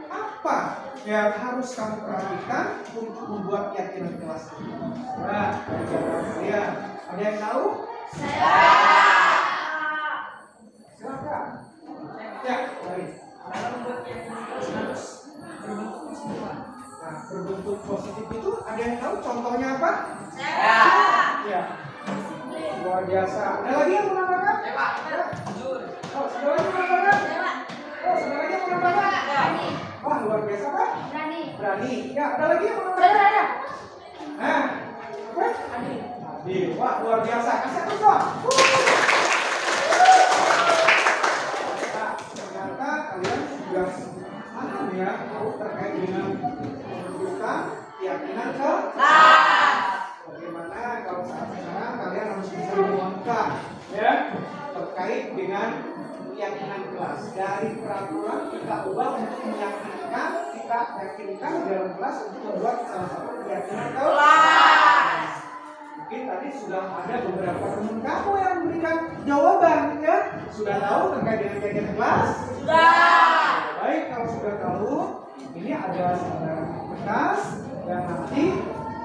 Apa yang harus kamu perhatikan untuk membuat keyakinan kelas? Nah, ya, ada yang tahu? Silakan. Ya, baik. Dalam membuat keyakinan kelas harus berbentuk positif. Nah, berbentuk positif itu ada yang tahu contohnya apa? Ya. Luar biasa. Ada lagi yang menambahkan? Oh, ada lagi yang menambahkan? Oh, ada lagi yang menambahkan? Wah, luar biasa Pak. Berani. Ya, ada lagi yang menambahkan? Nah, apa? Berani. Wah, luar biasa. Kasih terus dong. Nah, ternyata kalian sudah paham ya terkait dengan menunjukkan keyakinan kelas. Bagaimana kalau saat sekarang kalian harus bisa menuangkan ya terkait dengan keyakinan kelas dari peraturan kita ubah untuk meyakinkan kita yakinkan dalam kelas untuk membuat salah satu keyakinan kelas. Mungkin tadi sudah ada beberapa teman kamu yang memberikan jawaban ya. Sudah tahu terkait dengan keyakinan kelas? Sudah. Baik, kalau sudah tahu, ini ada kertas dan nanti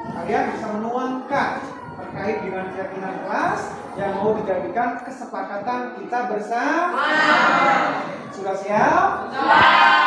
kalian bisa menuangkan terkait dengan keyakinan kelas yang mau dijadikan kesepakatan kita bersama. Sudah siap? Sudah.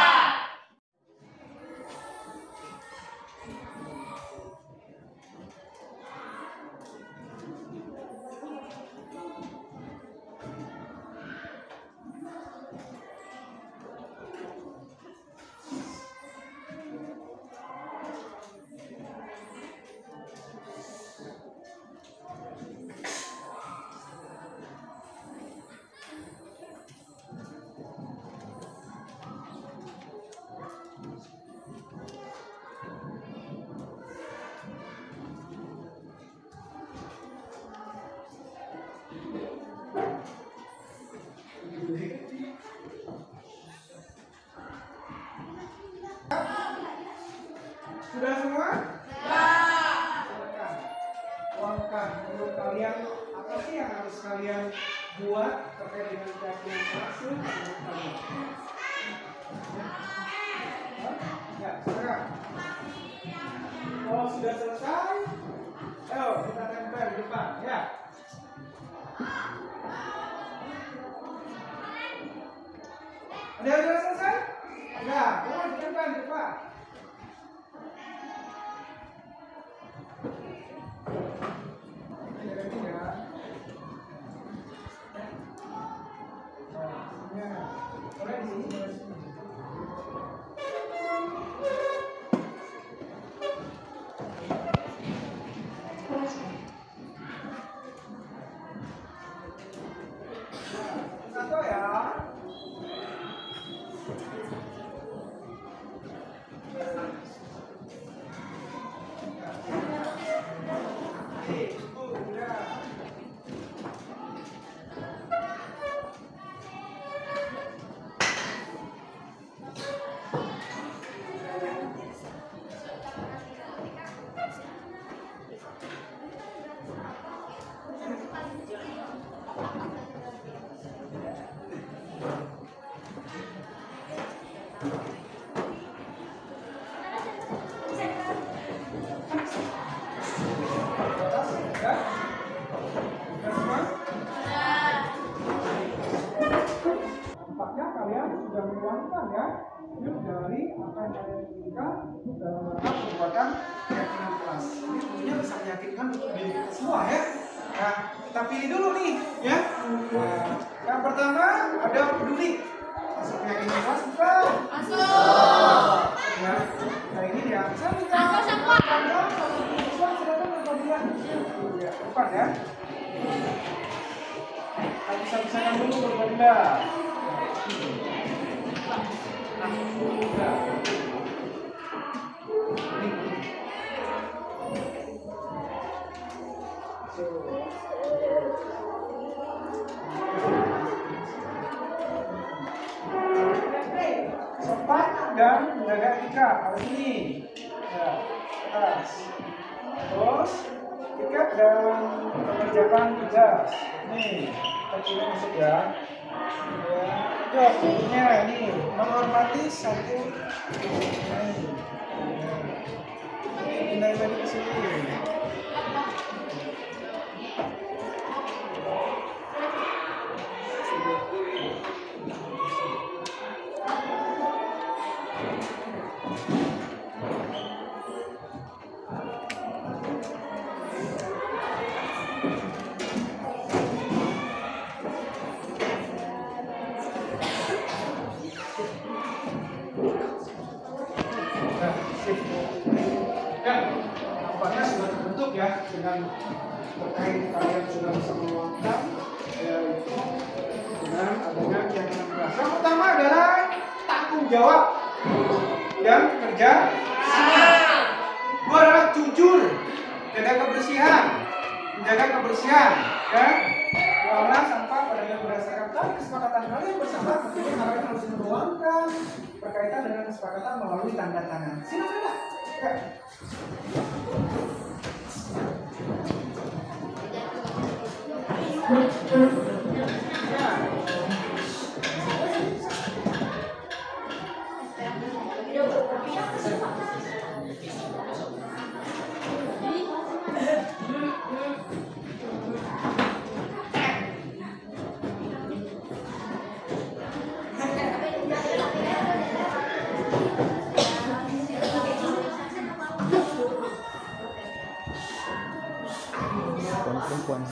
Sudah semua? Sudah. Tuangkan menurut kalian apa sih yang harus kalian buat terkait dengan keyakinan kelas menurut kalian? Ya, sekarang. Kalau sudah selesai, ayo kita tempel di depan, ya. Ada yang sudah selesai? Ya, boleh ditempel di depan. Satu ya. Nampaknya kalian sudah menuangkan ya dari apa yang kalian inginkan dalam rangka perbuatan keyakinan kelas. Ini tentunya bisa meyakinkan untuk diri kita semua ya. Nah, kita pilih dulu nih ya. Nah, yang pertama ada peduli. Masuk keyakinan kelas bukan? Masuk. Ya. Nah ini dia. Saya minta semua. Silakan berpadilan. Ya, depan ya. Bisa-bisakan dulu berpadilan. Sopan dan menjaga etika harus ini ya atas terus tiket dan mengerjakan tugas nih kita pilih masuk ya. Yuk, ini menghormati satu Nampaknya sudah terbentuk ya dengan terkait kalian sudah bisa meluangkan yaitu dengan adanya keyakinan keras. Yang pertama adalah tanggung jawab dan kerja. Dua adalah jujur, menjaga kebersihan, ya. Diolah sampah pada berdasarkan kesepakatan kalian bersama, tentunya kalian harus meluangkan berkaitan dengan kesepakatan melalui tanda tangan. Silakan Pak. Ya. perempuan.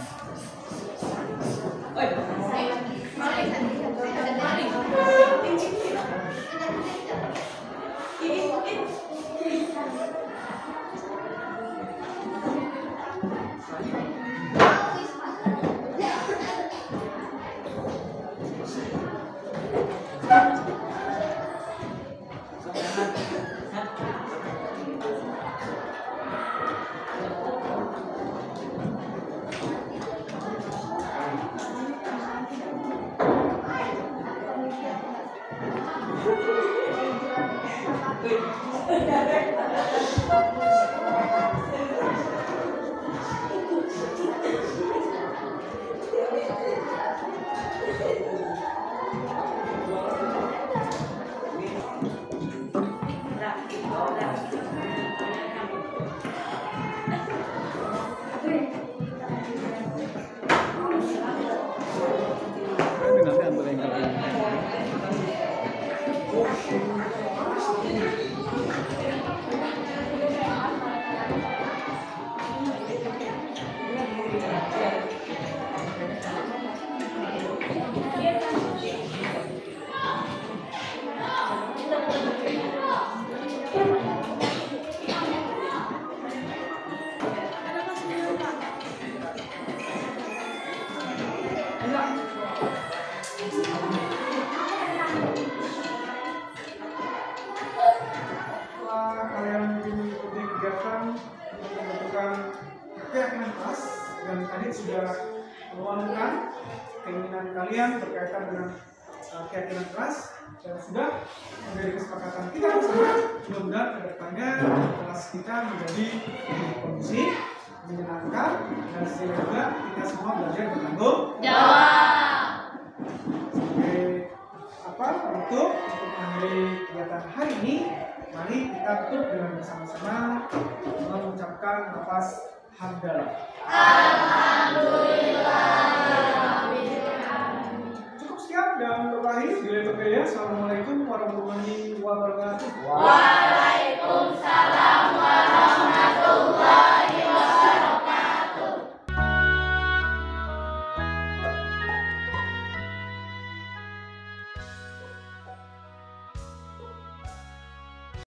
Sudah meluangkan keinginan kalian berkaitan dengan keyakinan keras dan sudah menjadi kesepakatan kita bersama. Mudah-mudahan kedepannya kelas kita menjadi kondusif, menyenangkan, dan sehingga kita semua belajar bertanggung jawab. Sebagai untuk mengakhiri kegiatan hari ini, mari kita tutup dengan bersama-sama mengucapkan nafas hamdalah. Cukup sekian dan berakhir. Assalamualaikum warahmatullahi wabarakatuh.